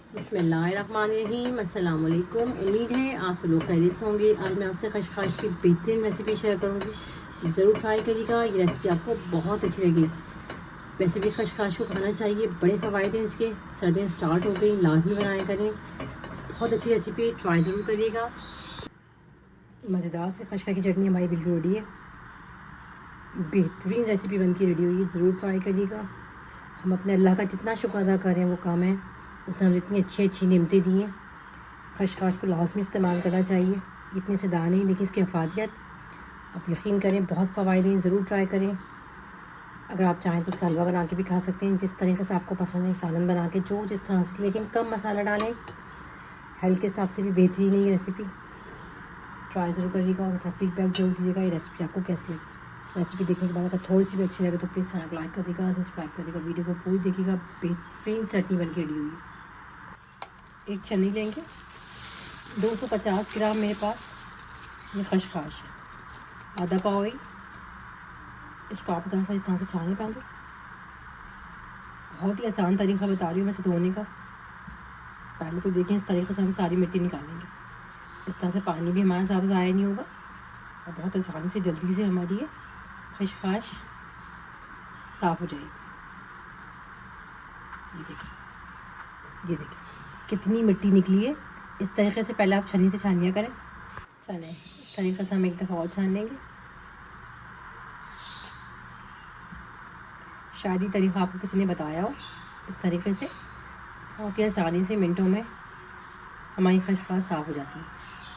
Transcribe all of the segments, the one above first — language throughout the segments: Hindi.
बिस्मिल्लाहिर्रहमानिर्रहीम। अस्सलाम वालेकुम। उम्मीद है आप सब लोग खैरियत से होंगे। आज मैं आपसे खशखाश की बेहतरीन रेसिपी शेयर करूँगी, ज़रूर ट्राई करिएगा। ये रेसिपी आपको बहुत अच्छी लगेगी। वैसे भी खशखाश को खाना चाहिए, बड़े फ़वाइद हैं इसके। सर्दियाँ स्टार्ट हो गई, लाजमी बनाया करें। बहुत अच्छी रेसिपी, ट्राई ज़रूर करिएगा। मज़ेदार से खशखाश की चटनी हमारी बिल्कुल रेडी है। बेहतरीन रेसिपी बन के रेडी हुई है, ज़रूर ट्राई करिएगा। हम अपने अल्लाह का जितना शुक्र अदा करें वो कम है। उसने हमें इतनी अच्छी अच्छी नेमतें दी हैं। खशखाश को लाजमी इस्तेमाल करना चाहिए। इतने से दाने ही लेकिन इसकी अफादियत आप यकीन करें बहुत फ़वाइद हैं, ज़रूर ट्राई करें। अगर आप चाहें तो उसका हलवा बना के भी खा सकते हैं, जिस तरीके से आपको पसंद है। सालन बना के जो जिस तरह से, लेकिन कम मसाला डालें। हेल्थ के हिसाब से भी बेहतरीन है ये रेसिपी। ट्राई ज़रूर करिएगा और अपना फीडबैक जरूर दीजिएगा ये रेसिपी आपको कैसी लगी। रेसिपी देखने के बाद अगर थोड़ी सी भी अच्छी लगे तो प्लीज़ चैनल को लाइक कर देगा, सब्सक्राइब कर देगा, वीडियो को पूरी देखिएगा। बेहतरीन चटनी बन के रेडी हुई है। एक छन्नी लेंगे, 250 ग्राम मेरे पास ये खशखाश है, आधा पाव ही। इसको आप इस तरह से छानने पहले। बहुत ही आसान तरीका बता रही हूँ मैं इसे धोने का। पहले तो देखें इस तरीके से हम सारी मिट्टी निकालेंगे। इस तरह से पानी भी हमारा ज़्यादा ज़ाया नहीं होगा और बहुत आसानी से जल्दी से हमारी ये खशखाश साफ़ हो जाएगी। ये देखिए कितनी मिट्टी निकली है। इस तरीके से पहले आप छन्नी से छान लिया करें। चलें इस तरीके से हम एक दफ़ा और छान लेंगे। शायद ये तरीका आपको किसी ने बताया हो। इस तरीके से बहुत ही आसानी से मिनटों में हमारी खशखाश साफ़ हो जाती है।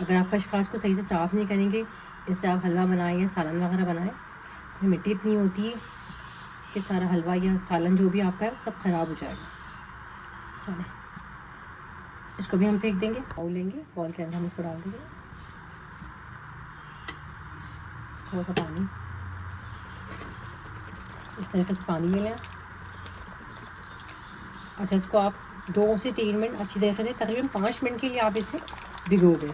अगर आप खशखाश को सही से साफ़ नहीं करेंगे, इससे आप हलवा बनाएं या सालन वगैरह बनाएं, तो मिट्टी इतनी होती है कि सारा हलवा या सालन जो भी आपका है सब ख़राब हो जाएगा। चलें इसको भी हम फेंक देंगे। बाउल लेंगे, बाउल के अंदर हम इसको डाल देंगे थोड़ा सा पानी। इस तरीके से पानी ले लें। अच्छा, इसको आप 2 से 3 मिनट अच्छी तरीके से, तकरीबन 5 मिनट के लिए आप इसे भिगोगे,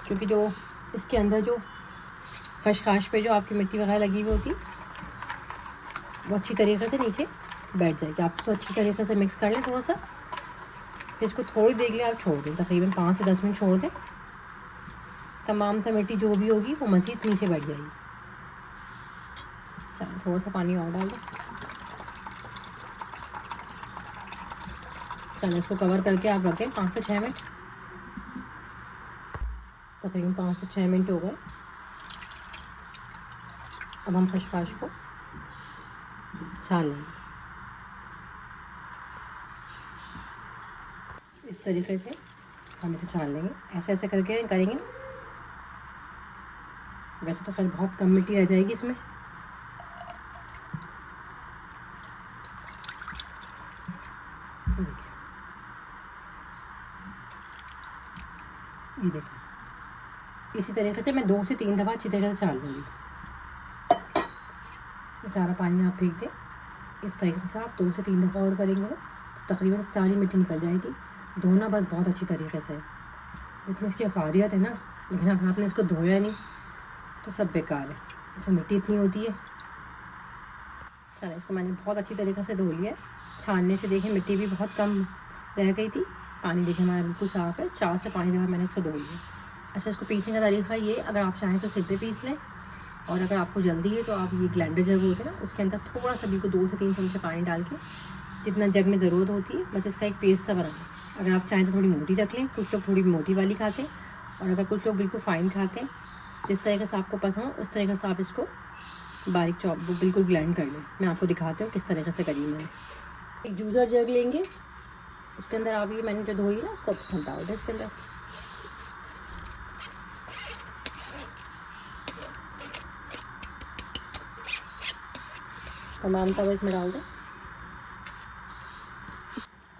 क्योंकि जो इसके अंदर जो खशखाश पे जो आपकी मिट्टी वगैरह लगी हुई होती वो अच्छी तरीके से नीचे बैठ जाएगी। आप उसको अच्छी तरीके से मिक्स कर लें थोड़ा सा। फिर इसको थोड़ी देर के लिए आप छोड़ दें, तकरीबन 5 से 10 मिनट छोड़ दें। तमाम मिट्टी जो भी होगी वो मज़ीद नीचे बैठ जाएगी। चलो थोड़ा सा पानी और डाल दें। चलो इसको कवर करके आप रखें 5 से 6 मिनट। तकरीबन 5 से 6 मिनट हो गए। अब हम खशखाश को छान लेंगे। इस तरीके से हम इसे छान लेंगे। ऐसे ऐसे करके करेंगे। वैसे तो खैर बहुत कम मिट्टी रह जाएगी इसमें। देखिए ये देखिए इसी तरीके से मैं 2 से 3 दफ़ा अच्छी तरीके से छान लूँगी। ये सारा पानी आप फेंक दें। इस तरीके से आप 2 से 3 दफ़ा और करेंगे तो तकरीबन सारी मिट्टी निकल जाएगी। धोना बस बहुत अच्छी तरीके से, जितनी इसकी अफादियत है ना, लेकिन अगर आपने इसको धोया नहीं तो सब बेकार है। इसमें मिट्टी इतनी होती है। चलो इसको मैंने बहुत अच्छी तरीके से धो लिया है। छानने से देखें मिट्टी भी बहुत कम रह गई थी। पानी देखें हमारा बिल्कुल साफ़ है। 4 से 5 दफ़ा मैंने इसको धो लिया। अच्छा, इसको पीसने का तरीका ये, अगर आप चाहें तो सिर पे पीस लें, और अगर आपको जल्दी है तो आप ये ग्लैंडर जग होते हैं ना, उसके अंदर थोड़ा सा बिल्कुल 2 से 3 चमचे पानी डाल के, जितना जग में ज़रूरत होती है बस इसका एक पेस्ट सा बना लें। अगर आप चाहें तो थोड़ी मोटी रख लें। कुछ लोग थोड़ी मोटी वाली खाते हैं और अगर कुछ लोग बिल्कुल फ़ाइन खाते हैं। जिस तरीके से आपको पसंद हो उस तरीके से आप इसको बारीक चॉप बिल्कुल ग्राइंड कर लें। मैं आपको दिखाती हूँ किस तरीके से करी मैंने। एक जूसर जग लेंगे, उसके अंदर आप ये मैंने जो धोई ना उसको डाल दें इसके अंदर। तमाम तवा इसमें डाल दें।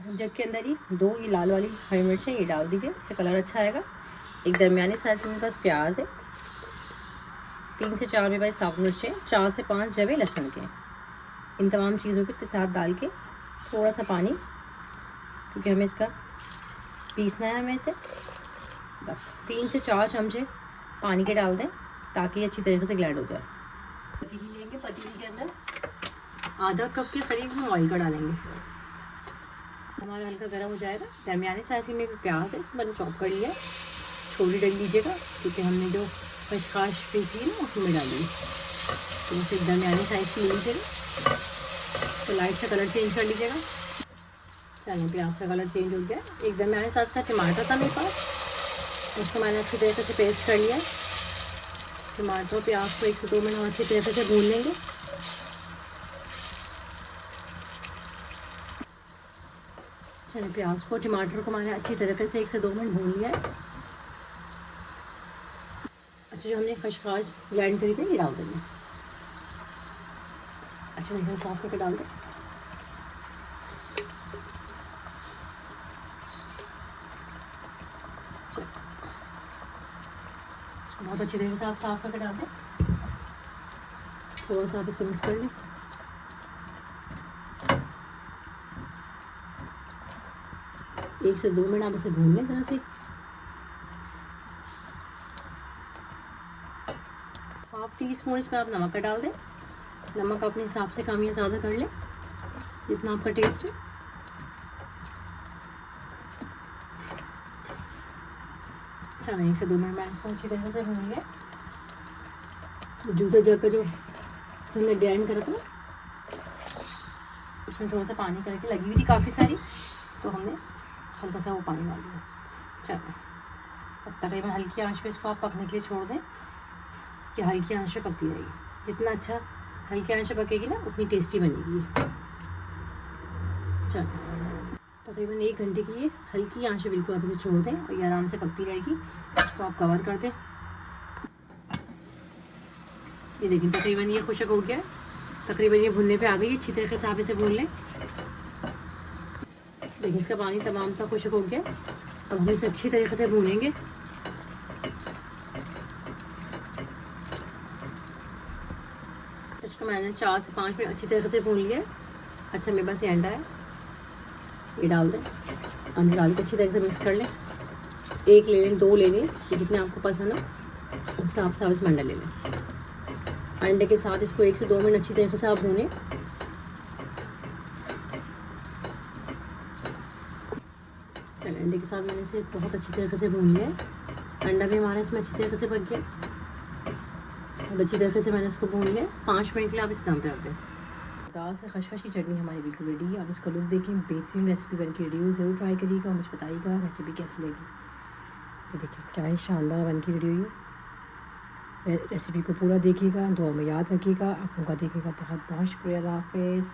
जग के अंदर ही 2 ये लाल वाली हरी मिर्च है, ये डाल दीजिए, इससे कलर अच्छा आएगा। एक दरमियानी साइज़ में मेरे पास प्याज है। 3 से 4 मेरे पास साबुत मिर्च है। 4 से 5 जवे लहसुन के। इन तमाम चीज़ों को इसके साथ डाल के थोड़ा सा पानी, क्योंकि हमें इसका पीसना है हमें इसे, बस 3 से 4 चमचे पानी के डाल दें ताकि ये अच्छी तरीके से ग्राइंड हो जाए। पतीली लेंगे, पतीली के अंदर आधा कप के करीब हम ऑयल का डालेंगे। हमारा हल्का गर्म हो जाएगा। दरमियाने साइज़ में भी प्याज है, इसको मैंने चॉप कर लिया है। छोटी डाल लीजिएगा क्योंकि हमने जो खसखस पीसी है ना उसमें डाली है। तो उसे दरमियाने साइज़ की लीजिएगा। तो लाइट सा कलर चेंज कर लीजिएगा। चलिए प्याज का कलर चेंज हो गया। एक दरमियाने साइज़ का टमाटर था मेरे पास, उसको मैंने अच्छी तरीके से पेस्ट कर लिया। टमाटर प्याज को 1 से 2 मिनट और अच्छी तरीके से भून लेंगे। चलिए प्याज को टमाटर को मैंने अच्छी तरीके से 1 से 2 मिनट भून लिया है। अच्छा, जो हमने खसखस ब्लेंड करी थी ये डाल देंगे। अच्छा तरीके से साफ करके डाल दें। बहुत अच्छी तरीके से आप साफ करके डाल दें। थोड़ा सा आप इसको मिक्स कर लें। एक से 2 मिनट आप इसे भून लें ज़रा से। हाफ टी स्पून इसमें आप नमक का डाल दें। नमक अपने हिसाब से कम या ज़्यादा कर लें जितना आपका टेस्ट है। चलो 1 से 2 मिनट में इसको अच्छी तरह से भून लिया। जूसर जग का जो हमने ग्राइंड करा था उसमें थोड़ा सा पानी करके लगी हुई थी काफ़ी सारी, तो हमने हल्का सा वो पानी डाल दिया। चलो अब तकरीबन हल्की आंच पे इसको आप पकने के लिए छोड़ दें कि हल्की आंच पे पकती रहेगी। जितना अच्छा हल्की आंच पे पकेगी ना उतनी टेस्टी बनेगी। चलो तकरीबन 1 घंटे के लिए हल्की आंच पे बिल्कुल आप इसे छोड़ दें और ये आराम से पकती रहेगी। इसको आप कवर कर दें। ये देखिए तकरीबन ये खुशक हो गया, तकरीबन ये भुनने पे आ गई। अच्छी तरीके से आप इसे भून लें। देखिए इसका पानी तमाम सा खुशक हो गया। अब हम इसे अच्छी तरीके से भूनेंगे। इसको मैंने 4 से 5 मिनट अच्छी तरीके से भून लिया। अच्छा मेरे पास ये अंडा है, ये डाल दें। अंडा डाल के अच्छी तरीके से मिक्स कर लें। 1 ले लें, 2 ले लें, जितने आपको पसंद हो उस हिसाब से आप इसमें अंडा ले लें। अंडे के साथ इसको 1 से 2 मिनट अच्छी तरीके से आप भूनें। चल अंडे के साथ मैंने इसे बहुत अच्छी तरीके से भून लिया है। अंडा भी हमारा इसमें अच्छी तरीके से पक गया। बहुत अच्छी तरीके से मैंने इसको भून लिया। 5 मिनट के लिए आप इस दम पे रख दें। दाल से खसखस की चटनी हमारी बिल्कुल रेडी है। आप इसका लुक देखें, बेहतरीन रेसिपी बन के रेडी हो। ज़रूर ट्राई करिएगा और मुझे बताइएगा रेसिपी कैसी लगी। ये देखिए क्या ही शानदार बन के रेडी हुई है। रेसिपी को पूरा देखिएगा, दुआ में याद रखिएगा। आप लोगों का देखिएगा। बहुत बहुत शुक्रिया। अल्लाह हाफ़िज़।